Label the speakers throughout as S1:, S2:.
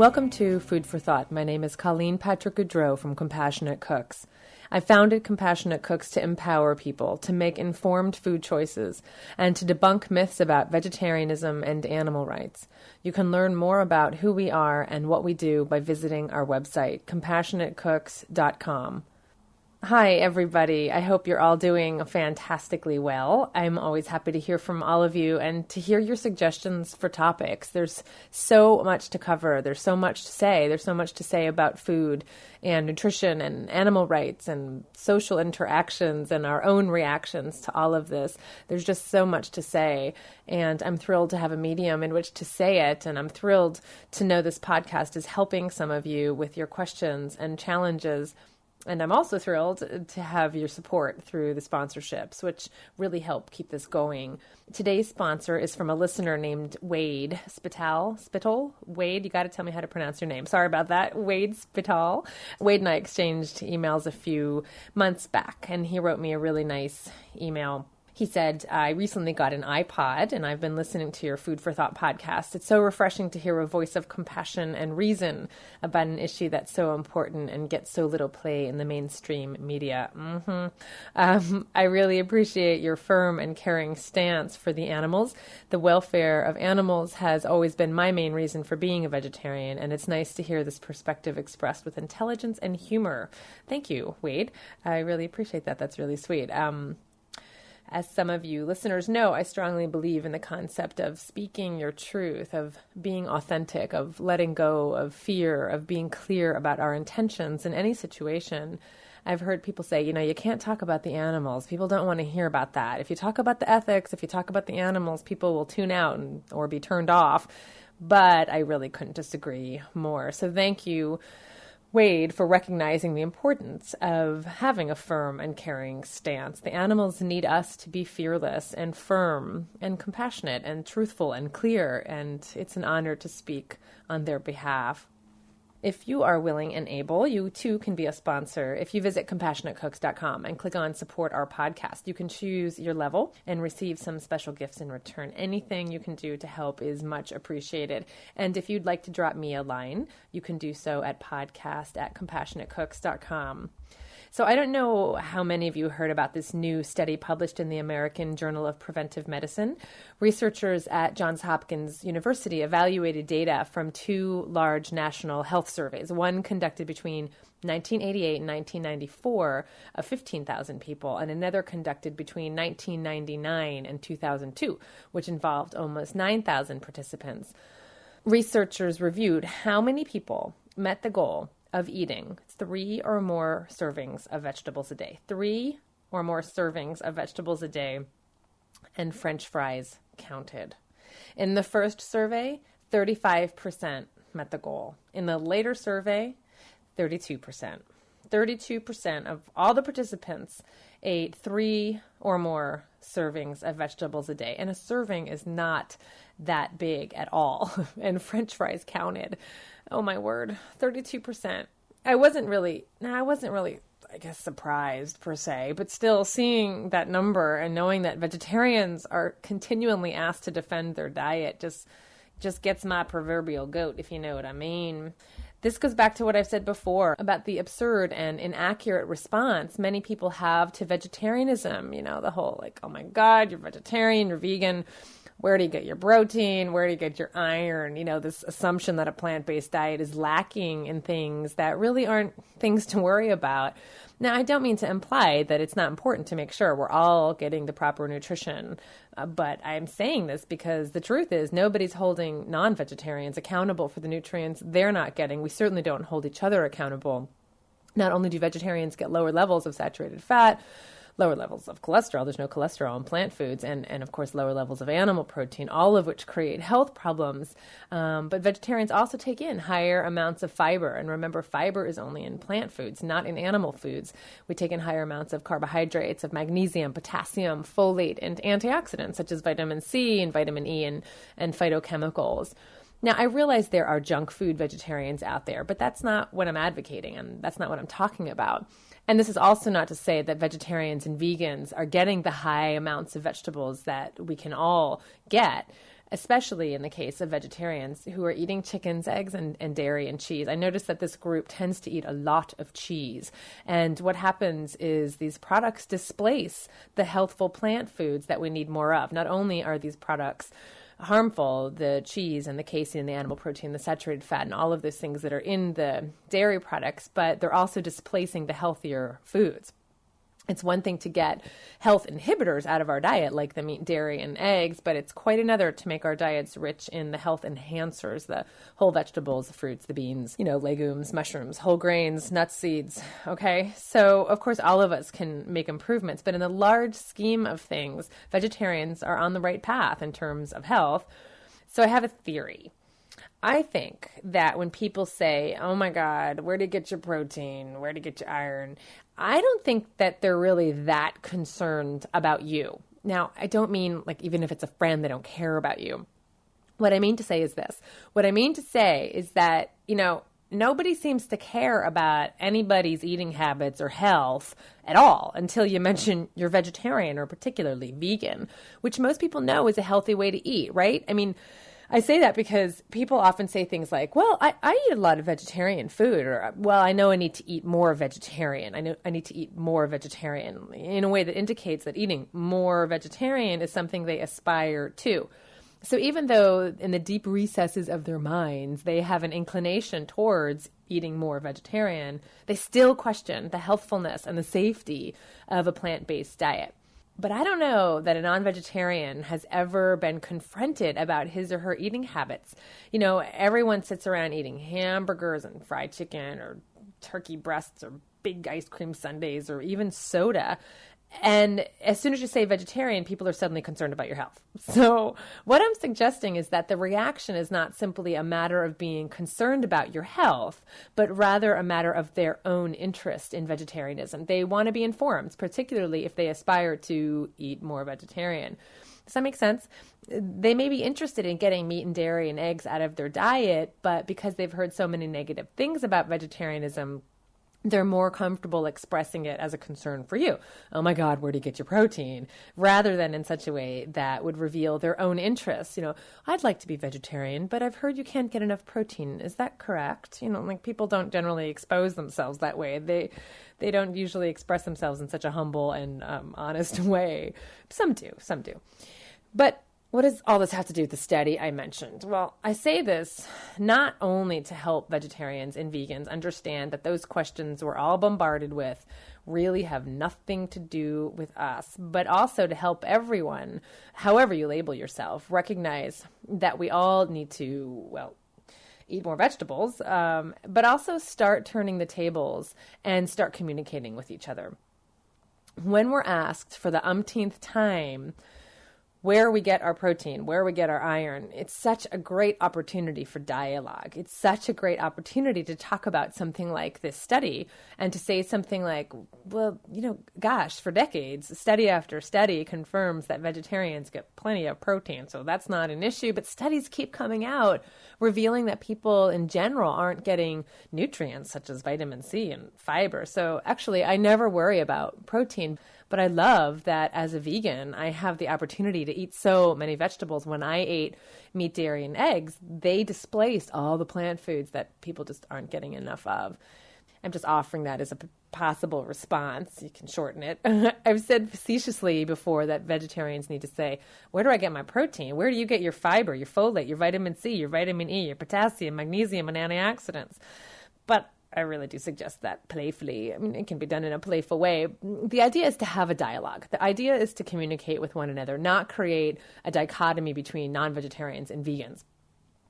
S1: Welcome to Food for Thought. My name is Colleen Patrick-Goudreau from Compassionate Cooks. I founded Compassionate Cooks to empower people to make informed food choices and to debunk myths about vegetarianism and animal rights. You can learn more about who we are and what we do by visiting our website, compassionatecooks.com. Hi, everybody. I hope you're all doing fantastically well. I'm always happy to hear from all of you and to hear your suggestions for topics. There's so much to cover. There's so much to say. There's so much to say about food and nutrition and animal rights and social interactions and our own reactions to all of this. There's just so much to say, and I'm thrilled to have a medium in which to say it, and I'm thrilled to know this podcast is helping some of you with your questions and challenges. And I'm also thrilled to have your support through the sponsorships, which really help keep this going. Today's sponsor is from a listener named Wade Spittle. Wade, you got to tell me how to pronounce your name. Sorry about that. Wade Spittle. Wade and I exchanged emails a few months back, and he wrote me a really nice email. He said, I recently got an iPod and I've been listening to your Food for Thought podcast. It's so refreshing to hear a voice of compassion and reason about an issue that's so important and gets so little play in the mainstream media. I really appreciate your firm and caring stance for the animals. The welfare of animals has always been my main reason for being a vegetarian, and it's nice to hear this perspective expressed with intelligence and humor. Thank you, Wade. I really appreciate that. That's really sweet. As some of you listeners know, I strongly believe in the concept of speaking your truth, of being authentic, of letting go of fear, of being clear about our intentions in any situation. I've heard people say, you can't talk about the animals. People don't want to hear about that. If you talk about the ethics, if you talk about the animals, people will tune out or be turned off. But I really couldn't disagree more. So thank you, Wade, for recognizing the importance of having a firm and caring stance. The animals need us to be fearless and firm and compassionate and truthful and clear, and it's an honor to speak on their behalf. If you are willing and able, you too can be a sponsor. If you visit compassionatecooks.com and click on support our podcast, you can choose your level and receive some special gifts in return. Anything you can do to help is much appreciated. And if you'd like to drop me a line, you can do so at podcast@compassionatecooks.com. So I don't know how many of you heard about this new study published in the American Journal of Preventive Medicine. Researchers at Johns Hopkins University evaluated data from two large national health surveys, one conducted between 1988 and 1994 of 15,000 people, and another conducted between 1999 and 2002, which involved almost 9,000 participants. Researchers reviewed how many people met the goal of eating 3 or more servings of vegetables a day. 3 or more servings of vegetables a day, and French fries counted. In the first survey, 35% met the goal. In the later survey, 32%. 32% of all the participants ate 3 or more servings of vegetables a day. And a serving is not that big at all. And French fries counted. Oh my word, 32%. I wasn't really, I guess, surprised per se, but still seeing that number and knowing that vegetarians are continually asked to defend their diet just gets my proverbial goat, if you know what I mean. This goes back to what I've said before about the absurd and inaccurate response many people have to vegetarianism. The whole oh my God, you're vegetarian, you're vegan. Where do you get your protein? Where do you get your iron? This assumption that a plant-based diet is lacking in things that really aren't things to worry about. Now, I don't mean to imply that it's not important to make sure we're all getting the proper nutrition, but I'm saying this because the truth is nobody's holding non-vegetarians accountable for the nutrients they're not getting. We certainly don't hold each other accountable. Not only do vegetarians get lower levels of saturated fat, lower levels of cholesterol. There's no cholesterol in plant foods, and of course lower levels of animal protein, all of which create health problems. But vegetarians also take in higher amounts of fiber. And remember, fiber is only in plant foods, not in animal foods. We take in higher amounts of carbohydrates, of magnesium, potassium, folate, and antioxidants such as vitamin C and vitamin E and phytochemicals. Now, I realize there are junk food vegetarians out there, but that's not what I'm advocating, and that's not what I'm talking about. And this is also not to say that vegetarians and vegans are getting the high amounts of vegetables that we can all get. especially in the case of vegetarians who are eating chickens, eggs, and dairy and cheese. I noticed that this group tends to eat a lot of cheese. And what happens is these products displace the healthful plant foods that we need more of. Not only are these products harmful, the cheese and the casein, the animal protein, the saturated fat, and all of those things that are in the dairy products, but they're also displacing the healthier foods. It's one thing to get health inhibitors out of our diet, like the meat, dairy, and eggs, but it's quite another to make our diets rich in the health enhancers, the whole vegetables, the fruits, the beans, legumes, mushrooms, whole grains, nuts, seeds. Okay. So of course, all of us can make improvements, but in the large scheme of things, vegetarians are on the right path in terms of health. So I have a theory. I think that when people say, oh my God, where to get your protein? Where to get your iron? I don't think that they're really that concerned about you. Now, I don't mean like even if it's a friend, they don't care about you. What I mean to say is this. What I mean to say is that, nobody seems to care about anybody's eating habits or health at all until you mention you're vegetarian or particularly vegan, which most people know is a healthy way to eat, right? I mean, I say that because people often say things like, well, I eat a lot of vegetarian food, or, well, I know I need to eat more vegetarian. I know I need to eat more vegetarian in a way that indicates that eating more vegetarian is something they aspire to. So even though in the deep recesses of their minds, they have an inclination towards eating more vegetarian, they still question the healthfulness and the safety of a plant-based diet. But I don't know that a non-vegetarian has ever been confronted about his or her eating habits. Everyone sits around eating hamburgers and fried chicken or turkey breasts or big ice cream sundaes or even soda. And as soon as you say vegetarian, people are suddenly concerned about your health. So what I'm suggesting is that the reaction is not simply a matter of being concerned about your health, but rather a matter of their own interest in vegetarianism. They want to be informed, particularly if they aspire to eat more vegetarian. Does that make sense? They may be interested in getting meat and dairy and eggs out of their diet, but because they've heard so many negative things about vegetarianism, they're more comfortable expressing it as a concern for you. Oh my God, where do you get your protein? Rather than in such a way that would reveal their own interests. I'd like to be vegetarian, but I've heard you can't get enough protein. Is that correct? People don't generally expose themselves that way. They don't usually express themselves in such a humble and honest way. Some do. But what does all this have to do with the study I mentioned? Well, I say this not only to help vegetarians and vegans understand that those questions we're all bombarded with really have nothing to do with us, but also to help everyone, however you label yourself, recognize that we all need to, eat more vegetables, but also start turning the tables and start communicating with each other. When we're asked for the umpteenth time where we get our protein, where we get our iron, it's such a great opportunity for dialogue. It's such a great opportunity to talk about something like this study and to say something like, well, for decades, study after study confirms that vegetarians get plenty of protein, so that's not an issue. But studies keep coming out revealing that people in general aren't getting nutrients such as vitamin C and fiber. So actually, I never worry about protein. But I love that as a vegan, I have the opportunity to eat so many vegetables. When I ate meat, dairy, and eggs, they displaced all the plant foods that people just aren't getting enough of. I'm just offering that as a possible response. You can shorten it. I've said facetiously before that vegetarians need to say, where do I get my protein? Where do you get your fiber, your folate, your vitamin C, your vitamin E, your potassium, magnesium, and antioxidants? But I really do suggest that playfully. I mean, it can be done in a playful way. The idea is to have a dialogue. The idea is to communicate with one another, not create a dichotomy between non-vegetarians and vegans.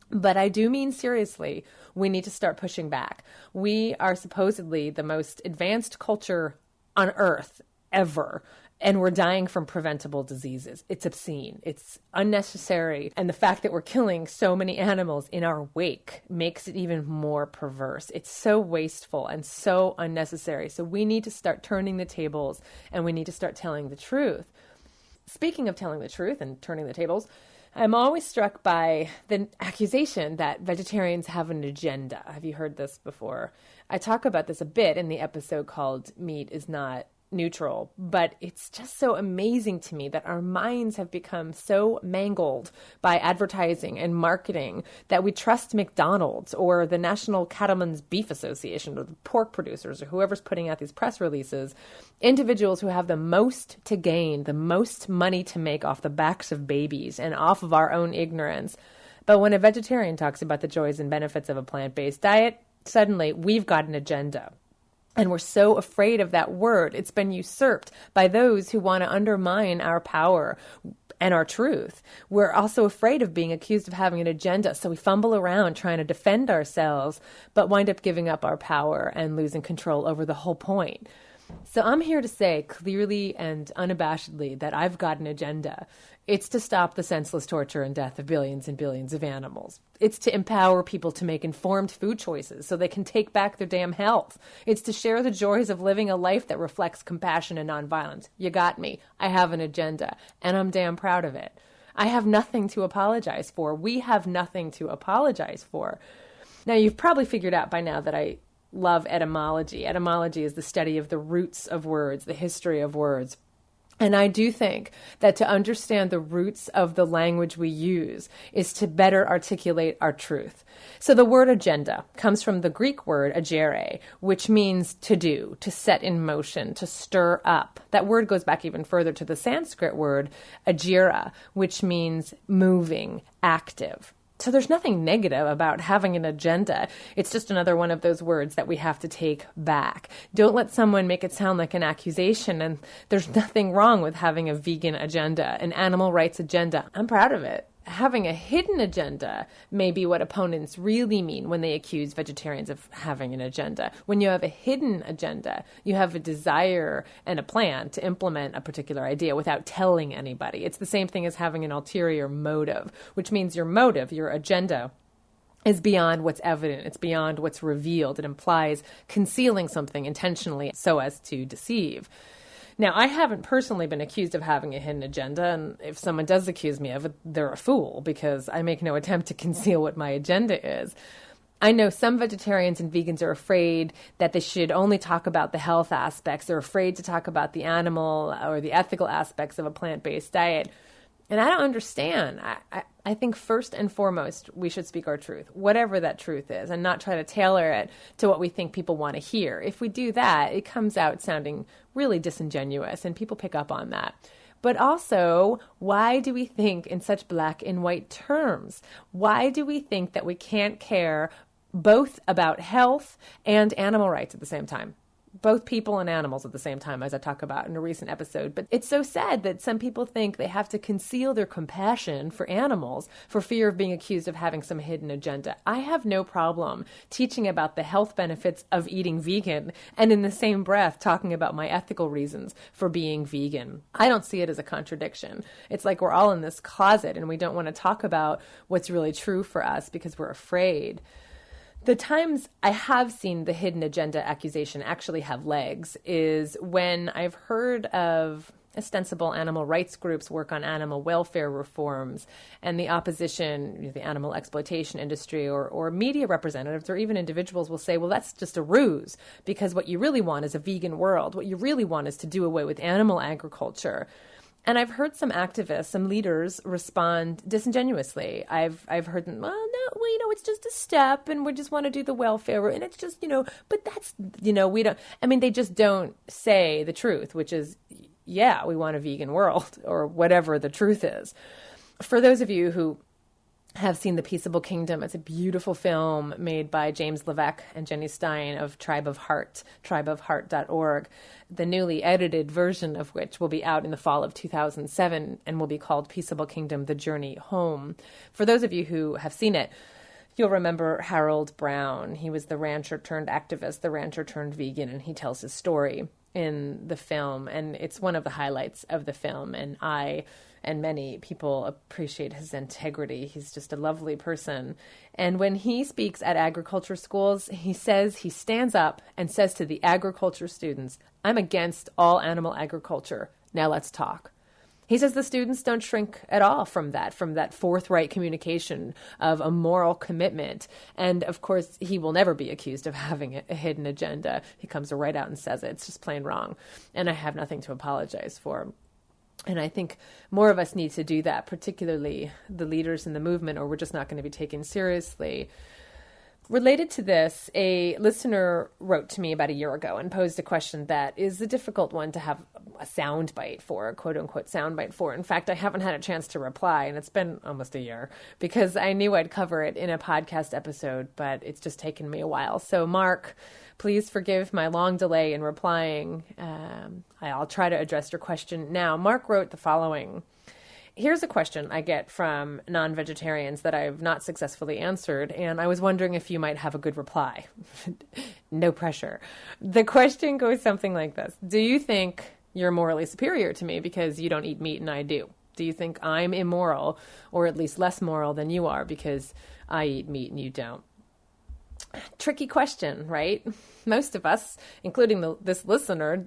S1: But I do mean seriously, we need to start pushing back. We are supposedly the most advanced culture on earth ever, and we're dying from preventable diseases. It's obscene. It's unnecessary. And the fact that we're killing so many animals in our wake makes it even more perverse. It's so wasteful and so unnecessary. So we need to start turning the tables, and we need to start telling the truth. Speaking of telling the truth and turning the tables, I'm always struck by the accusation that vegetarians have an agenda. Have you heard this before? I talk about this a bit in the episode called Meat is Not neutral, but it's just so amazing to me that our minds have become so mangled by advertising and marketing that we trust McDonald's or the National Cattlemen's Beef Association or the pork producers or whoever's putting out these press releases, individuals who have the most to gain, the most money to make off the backs of babies and off of our own ignorance. But when a vegetarian talks about the joys and benefits of a plant-based diet, suddenly we've got an agenda. And we're so afraid of that word. It's been usurped by those who want to undermine our power and our truth. We're also afraid of being accused of having an agenda. So we fumble around trying to defend ourselves, but wind up giving up our power and losing control over the whole point. So I'm here to say clearly and unabashedly that I've got an agenda. It's to stop the senseless torture and death of billions and billions of animals. It's to empower people to make informed food choices so they can take back their damn health. It's to share the joys of living a life that reflects compassion and nonviolence. You got me. I have an agenda, and I'm damn proud of it. I have nothing to apologize for. We have nothing to apologize for. Now, you've probably figured out by now that I love etymology. Etymology is the study of the roots of words, the history of words. And I do think that to understand the roots of the language we use is to better articulate our truth. So the word agenda comes from the Greek word agere, which means to do, to set in motion, to stir up. That word goes back even further to the Sanskrit word agira, which means moving, active. So there's nothing negative about having an agenda. It's just another one of those words that we have to take back. Don't let someone make it sound like an accusation. And there's nothing wrong with having a vegan agenda, an animal rights agenda. I'm proud of it. Having a hidden agenda may be what opponents really mean when they accuse vegetarians of having an agenda. When you have a hidden agenda, you have a desire and a plan to implement a particular idea without telling anybody. It's the same thing as having an ulterior motive, which means your motive, your agenda, is beyond what's evident. It's beyond what's revealed. It implies concealing something intentionally so as to deceive. Now, I haven't personally been accused of having a hidden agenda, and if someone does accuse me of it, they're a fool, because I make no attempt to conceal what my agenda is. I know some vegetarians and vegans are afraid that they should only talk about the health aspects. They're afraid to talk about the animal or the ethical aspects of a plant-based diet. And I don't understand. I think first and foremost, we should speak our truth, whatever that truth is, and not try to tailor it to what we think people want to hear. If we do that, it comes out sounding really disingenuous, and people pick up on that. But also, why do we think in such black and white terms? Why do we think that we can't care both about health and animal rights at the same time? Both people and animals at the same time, as I talk about in a recent episode. But it's so sad that some people think they have to conceal their compassion for animals for fear of being accused of having some hidden agenda. I have no problem teaching about the health benefits of eating vegan and in the same breath talking about my ethical reasons for being vegan. I don't see it as a contradiction. It's like we're all in this closet and we don't want to talk about what's really true for us because we're afraid. The times I have seen the hidden agenda accusation actually have legs is when I've heard of ostensible animal rights groups work on animal welfare reforms, and the opposition, the animal exploitation industry, or media representatives, or even individuals will say, well, that's just a ruse, because what you really want is a vegan world. What you really want is to do away with animal agriculture. And I've heard some activists, some leaders respond disingenuously. I've heard them, it's just a step and we just want to do the welfare. And it's just, but that's, we don't, they just don't say the truth, which is, yeah, we want a vegan world or whatever the truth is. For those of you who have seen The Peaceable Kingdom, it's a beautiful film made by James Levesque and Jenny Stein of Tribe of Heart, tribeofheart.org, the newly edited version of which will be out in the fall of 2007 and will be called Peaceable Kingdom, The Journey Home. For those of you who have seen it, you'll remember Harold Brown. He was the rancher turned activist, the rancher turned vegan, and he tells his story in the film, and it's one of the highlights of the film, and I and many people appreciate his integrity. He's just a lovely person. And when he speaks at agriculture schools, he stands up and says to the agriculture students, I'm against all animal agriculture. Now let's talk. He says the students don't shrink at all from that forthright communication of a moral commitment. And of course, he will never be accused of having a hidden agenda. He comes right out and says it. It's just plain wrong. And I have nothing to apologize for. And I think more of us need to do that, particularly the leaders in the movement, or we're just not going to be taken seriously. Related to this, a listener wrote to me about a year ago and posed a question that is a difficult one to have a soundbite for, a quote-unquote soundbite for. In fact, I haven't had a chance to reply, and it's been almost a year, because I knew I'd cover it in a podcast episode, but it's just taken me a while. So, Mark, please forgive my long delay in replying. I'll try to address your question now. Mark wrote the following. Here's a question I get from non-vegetarians that I've not successfully answered, and I was wondering if you might have a good reply. No pressure. The question goes something like this. Do you think you're morally superior to me because you don't eat meat and I do? Do you think I'm immoral, or at least less moral than you are because I eat meat and you don't? Tricky question, right? Most of us, including this listener,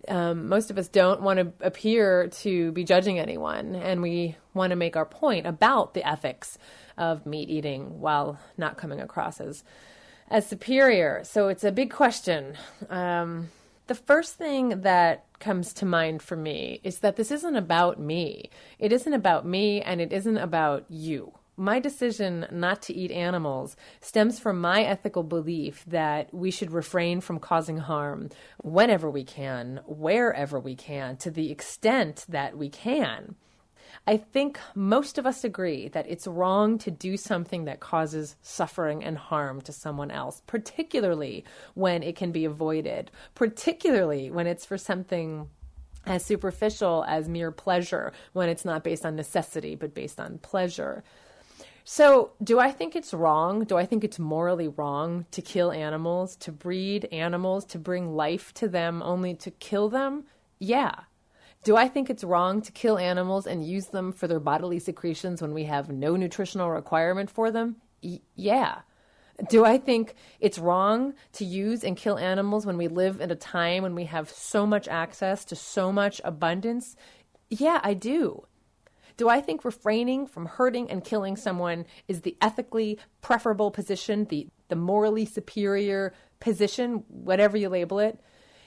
S1: most of us don't want to appear to be judging anyone, and we want to make our point about the ethics of meat eating while not coming across as superior. So it's a big question. The first thing that comes to mind for me is that this isn't about me. It isn't about me, and it isn't about you. My decision not to eat animals stems from my ethical belief that we should refrain from causing harm whenever we can, wherever we can, to the extent that we can. I think most of us agree that it's wrong to do something that causes suffering and harm to someone else, particularly when it can be avoided, particularly when it's for something as superficial as mere pleasure, when it's not based on necessity, but based on pleasure. So do I think it's wrong? Do I think it's morally wrong to kill animals, to breed animals, to bring life to them only to kill them? Yeah. Do I think it's wrong to kill animals and use them for their bodily secretions when we have no nutritional requirement for them? Yeah. Do I think it's wrong to use and kill animals when we live in a time when we have so much access to so much abundance? Yeah, I do. Do I think refraining from hurting and killing someone is the ethically preferable position, the morally superior position, whatever you label it?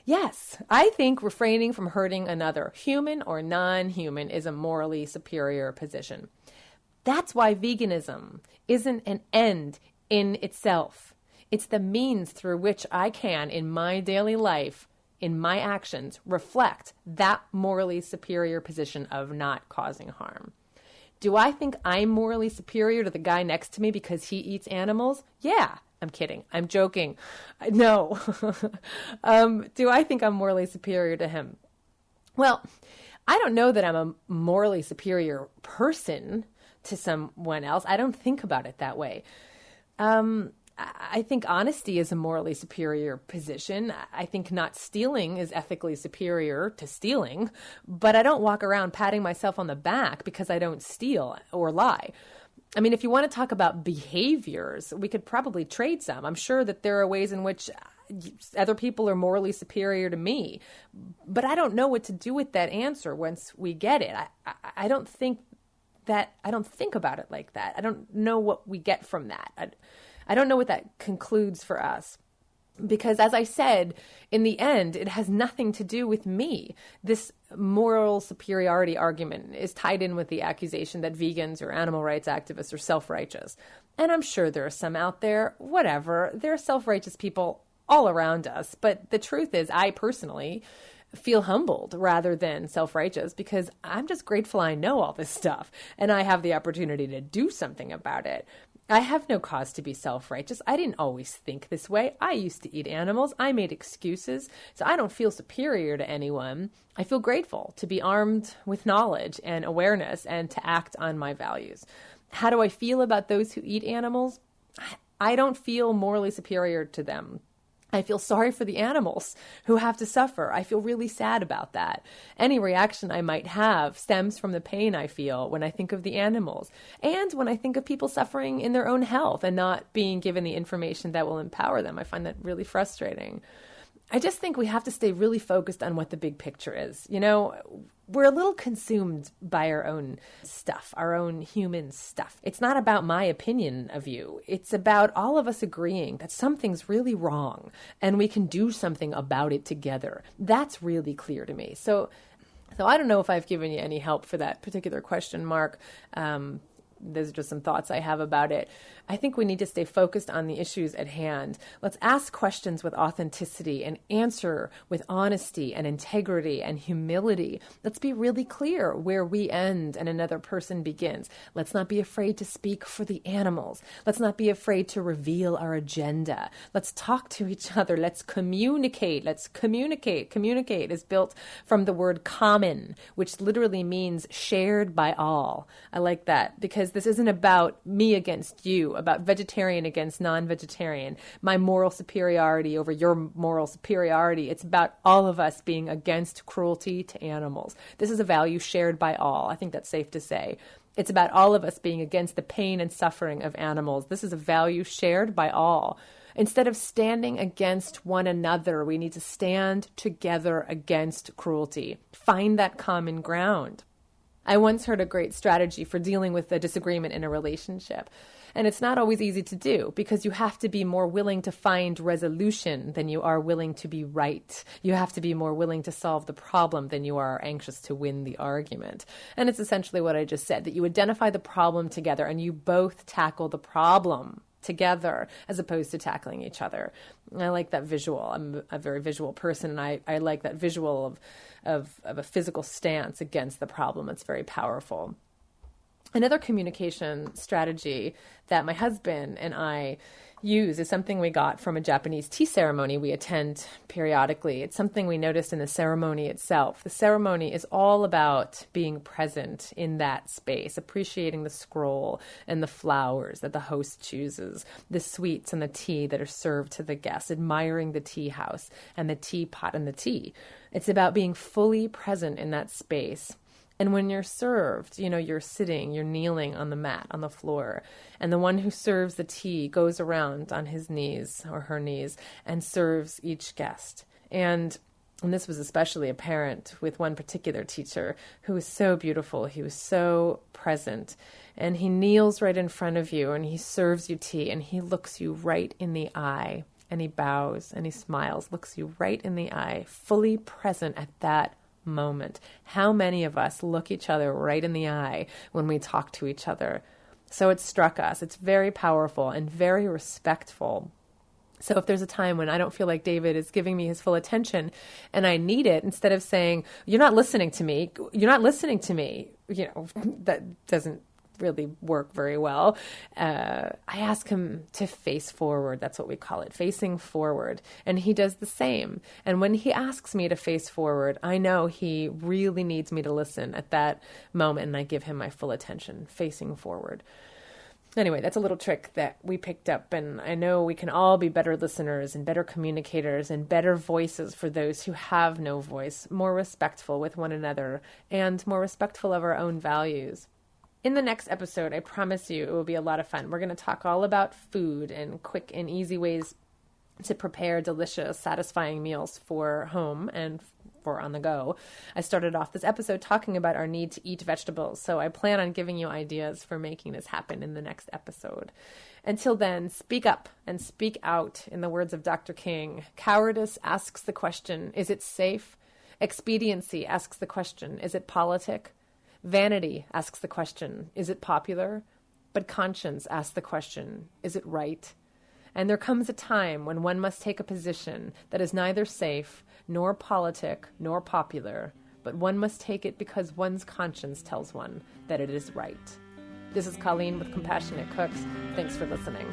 S1: Yes, I think refraining from hurting another, human or non-human, is a morally superior position. That's why veganism isn't an end in itself. It's the means through which I can, in my daily life, in my actions, reflect that morally superior position of not causing harm. Do I think I'm morally superior to the guy next to me because he eats animals? Yeah. I'm kidding. I'm joking. No. Do I think I'm morally superior to him? Well, I don't know that I'm a morally superior person to someone else. I don't think about it that way. I think honesty is a morally superior position. I think not stealing is ethically superior to stealing, but I don't walk around patting myself on the back because I don't steal or lie. I mean, if you want to talk about behaviors, we could probably trade some. I'm sure that there are ways in which other people are morally superior to me, but I don't know what to do with that answer once we get it. I don't think about it like that. I don't know what we get from that. I don't know what that concludes for us. Because as I said, in the end, it has nothing to do with me. This moral superiority argument is tied in with the accusation that vegans or animal rights activists are self-righteous. And I'm sure there are some out there, whatever. There are self-righteous people all around us. But the truth is, I personally feel humbled rather than self-righteous because I'm just grateful I know all this stuff and I have the opportunity to do something about it. I have no cause to be self-righteous. I didn't always think this way. I used to eat animals. I made excuses. So I don't feel superior to anyone. I feel grateful to be armed with knowledge and awareness and to act on my values. How do I feel about those who eat animals? I don't feel morally superior to them. I feel sorry for the animals who have to suffer. I feel really sad about that. Any reaction I might have stems from the pain I feel when I think of the animals and when I think of people suffering in their own health and not being given the information that will empower them. I find that really frustrating. I just think we have to stay really focused on what the big picture is. You know, we're a little consumed by our own stuff, our own human stuff. It's not about my opinion of you. It's about all of us agreeing that something's really wrong and we can do something about it together. That's really clear to me. So I don't know if I've given you any help for that particular question, Mark. Those are just some thoughts I have about it. I think we need to stay focused on the issues at hand. Let's ask questions with authenticity and answer with honesty and integrity and humility. Let's be really clear where we end and another person begins. Let's not be afraid to speak for the animals. Let's not be afraid to reveal our agenda. Let's talk to each other. Let's communicate. Let's communicate. Communicate is built from the word common, which literally means shared by all. I like that because this isn't about me against you, about vegetarian against non-vegetarian, my moral superiority over your moral superiority. It's about all of us being against cruelty to animals. This is a value shared by all. I think that's safe to say. It's about all of us being against the pain and suffering of animals. This is a value shared by all. Instead of standing against one another, we need to stand together against cruelty. Find that common ground. I once heard a great strategy for dealing with a disagreement in a relationship. And it's not always easy to do because you have to be more willing to find resolution than you are willing to be right. You have to be more willing to solve the problem than you are anxious to win the argument. And it's essentially what I just said, that you identify the problem together and you both tackle the problem together as opposed to tackling each other. And I like that visual. I'm a very visual person, and I like that visual of a physical stance against the problem. It's very powerful. Another communication strategy that my husband and I use is something we got from a Japanese tea ceremony we attend periodically. It's something we noticed in the ceremony itself. The ceremony is all about being present in that space, appreciating the scroll and the flowers that the host chooses, the sweets and the tea that are served to the guests, admiring the tea house and the teapot and the tea. It's about being fully present in that space. And when you're served, you're sitting, you're kneeling on the mat, on the floor, and the one who serves the tea goes around on his knees or her knees and serves each guest. And this was especially apparent with one particular teacher who was so beautiful. He was so present. And he kneels right in front of you and he serves you tea and he looks you right in the eye and he bows and he smiles, looks you right in the eye, fully present at that moment. How many of us look each other right in the eye when we talk to each other? So it struck us. It's very powerful and very respectful. So if there's a time when I don't feel like David is giving me his full attention and I need it, instead of saying, you're not listening to me, that doesn't really work very well. I ask him to face forward. That's what we call it, facing forward. And he does the same. And when he asks me to face forward, I know he really needs me to listen at that moment. And I give him my full attention, facing forward. Anyway, that's a little trick that we picked up. And I know we can all be better listeners and better communicators and better voices for those who have no voice, more respectful with one another and more respectful of our own values. In the next episode, I promise you it will be a lot of fun. We're going to talk all about food and quick and easy ways to prepare delicious, satisfying meals for home and for on the go. I started off this episode talking about our need to eat vegetables, so I plan on giving you ideas for making this happen in the next episode. Until then, speak up and speak out. In the words of Dr. King, cowardice asks the question, is it safe? Expediency asks the question, is it politic? Vanity asks the question, is it popular? But conscience asks the question, is it right? And there comes a time when one must take a position that is neither safe, nor politic, nor popular, but one must take it because one's conscience tells one that it is right. This is Colleen with Compassionate Cooks. Thanks for listening.